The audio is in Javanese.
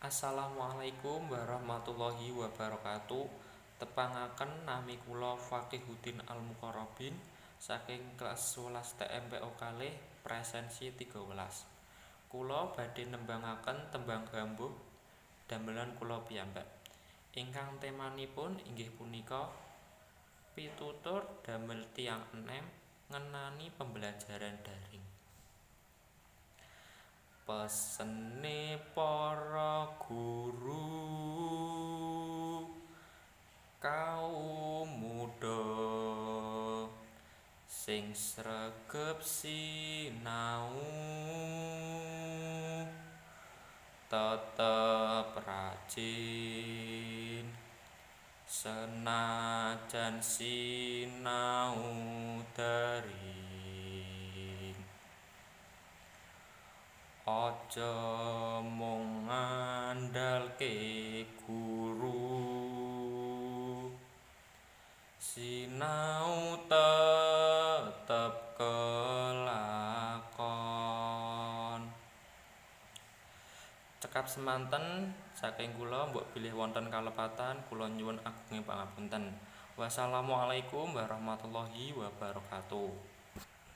Assalamualaikum warahmatullahi wabarakatuh. Tepangaken nami kula Faqihuddin Al Muqarrabin saking kelas 11 TMPO kalih presensi 13. Kula badhe nembangaken tembang gambuh damelan kula piyambak. Ingkang temanipun inggih punika pitutur damel tiyang enem ngenani pembelajaran daring. Pesene para guru kaum muda sing sregep sinau tetep rajin senajan sinau daring. Aja mung ngandalke guru, sinau tetep kelakon. Cekap semanten saking kula mbok bilih wonten kalepatan kula nyuwun agunging pangapunten. Wassalamualaikum warahmatullahi wabarakatuh.